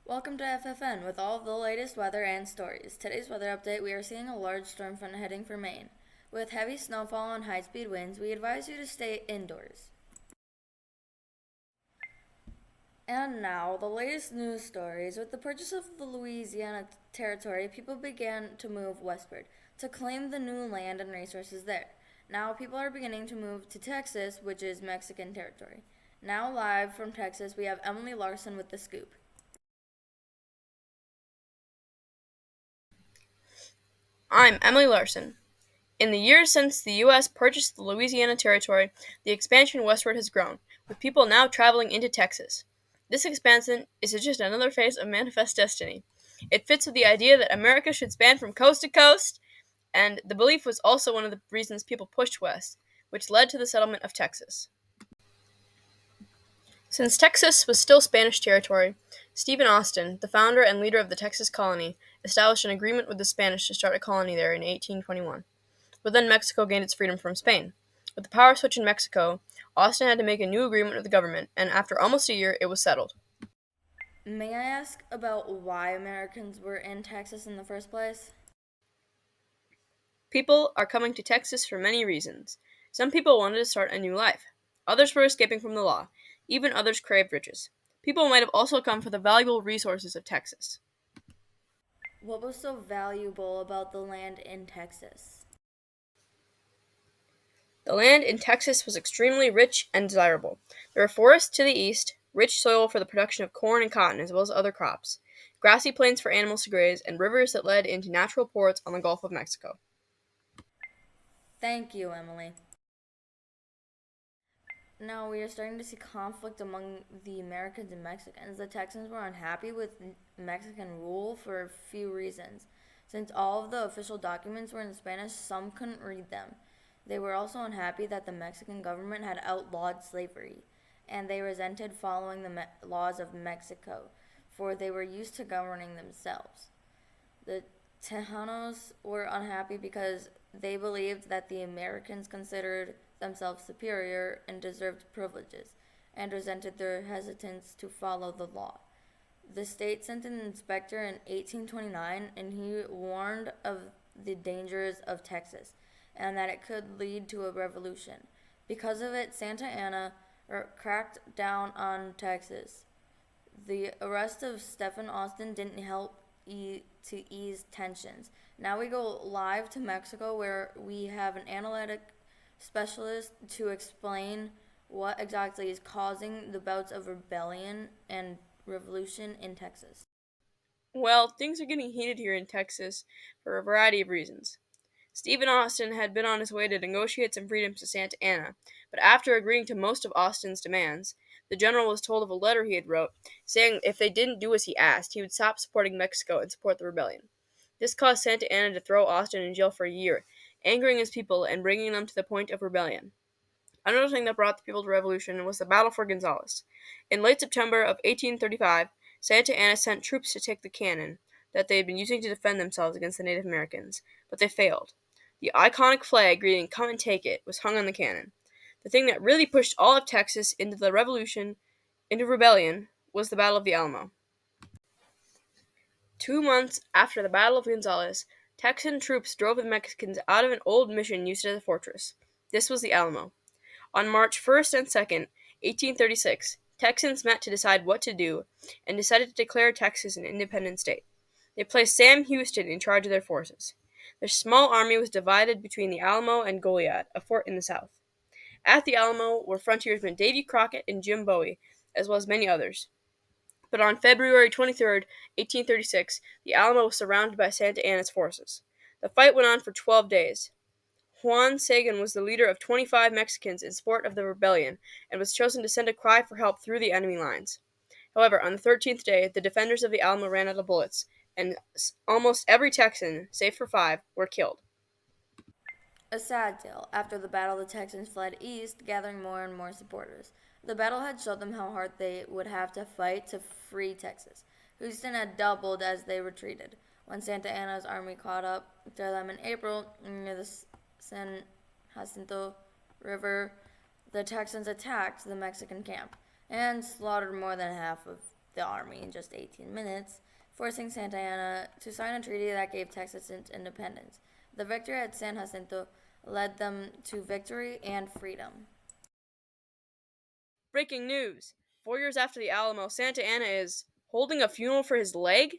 Welcome to FFN with all of the latest weather and stories. Today's weather update, we are seeing a large storm front heading for Maine. With heavy snowfall and high-speed winds, we advise you to stay indoors. And now, the latest news stories. With the purchase of the Louisiana Territory, people began to move westward to claim the new land and resources there. Now, people are beginning to move to Texas, which is Mexican territory. Now, live from Texas, we have Emily Larson with the scoop. I'm Emily Larson. In the years since the U.S. purchased the Louisiana Territory, the expansion westward has grown, with people now traveling into Texas. This expansion is just another phase of Manifest Destiny. It fits with the idea that America should span from coast to coast, and the belief was also one of the reasons people pushed west, which led to the settlement of Texas. Since Texas was still Spanish territory, Stephen Austin, the founder and leader of the Texas colony, established an agreement with the Spanish to start a colony there in 1821. But then Mexico gained its freedom from Spain. With the power switch in Mexico, Austin had to make a new agreement with the government, and after almost a year, it was settled. May I ask about why Americans were in Texas in the first place? People are coming to Texas for many reasons. Some people wanted to start a new life. Others were escaping from the law. Even others craved riches. People might have also come for the valuable resources of Texas. What was so valuable about the land in Texas? The land in Texas was extremely rich and desirable. There were forests to the east, rich soil for the production of corn and cotton as well as other crops, grassy plains for animals to graze, and rivers that led into natural ports on the Gulf of Mexico. Thank you, Emily. Now we are starting to see conflict among the Americans and Mexicans. The Texans were unhappy with Mexican rule for a few reasons. Since all of the official documents were in Spanish, some couldn't read them. They were also unhappy that the Mexican government had outlawed slavery, and they resented following the laws of Mexico, for they were used to governing themselves. The Tejanos were unhappy because they believed that the Americans considered themselves superior and deserved privileges, and resented their hesitance to follow the law. The state sent an inspector in 1829, and he warned of the dangers of Texas and that it could lead to a revolution. Because of it, Santa Anna cracked down on Texas. The arrest of Stephen Austin didn't help to ease tensions. Now we go live to Mexico, where we have an analytic specialist to explain what exactly is causing the bouts of rebellion and revolution in Texas. Well, things are getting heated here in Texas for a variety of reasons. Stephen Austin had been on his way to negotiate some freedoms to Santa Anna, but after agreeing to most of Austin's demands, the general was told of a letter he had wrote saying if they didn't do as he asked, he would stop supporting Mexico and support the rebellion. This caused Santa Anna to throw Austin in jail for a year, angering his people and bringing them to the point of rebellion. Another thing that brought the people to revolution was the battle for Gonzales. In late September of 1835, Santa Anna sent troops to take the cannon that they had been using to defend themselves against the Native Americans, but they failed. The iconic flag reading "Come and Take It" was hung on the cannon. The thing that really pushed all of Texas into rebellion, was the Battle of the Alamo. 2 months after the Battle of Gonzales, Texan troops drove the Mexicans out of an old mission used as a fortress. This was the Alamo. On March 1st and 2nd, 1836, Texans met to decide what to do and decided to declare Texas an independent state. They placed Sam Houston in charge of their forces. Their small army was divided between the Alamo and Goliad, a fort in the south. At the Alamo were frontiersmen Davy Crockett and Jim Bowie, as well as many others. But on February 23rd, 1836, the Alamo was surrounded by Santa Anna's forces. The fight went on for 12 days. Juan Sagan was the leader of 25 Mexicans in support of the rebellion and was chosen to send a cry for help through the enemy lines. However, on the 13th day, the defenders of the Alamo ran out of bullets, and almost every Texan, save for 5, were killed. A sad tale. After the battle, the Texans fled east, gathering more and more supporters. The battle had showed them how hard they would have to fight to free Texas. Houston had doubled as they retreated. When Santa Anna's army caught up to them in April near the San Jacinto River, the Texans attacked the Mexican camp and slaughtered more than half of the army in just 18 minutes, forcing Santa Anna to sign a treaty that gave Texas its independence. The victory at San Jacinto led them to victory and freedom. Breaking news. 4 years after the Alamo, Santa Anna is holding a funeral for his leg.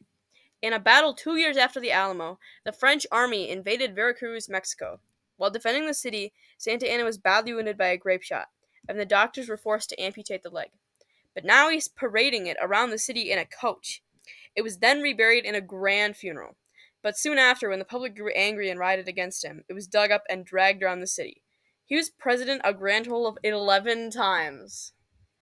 In a battle 2 years after the Alamo, the French army invaded Veracruz, Mexico. While defending the city, Santa Anna was badly wounded by a grape shot, and the doctors were forced to amputate the leg. But now he's parading it around the city in a coach. It was then reburied in a grand funeral. But soon after, when the public grew angry and rioted against him, it was dug up and dragged around the city. He was president a grand total of 11 times.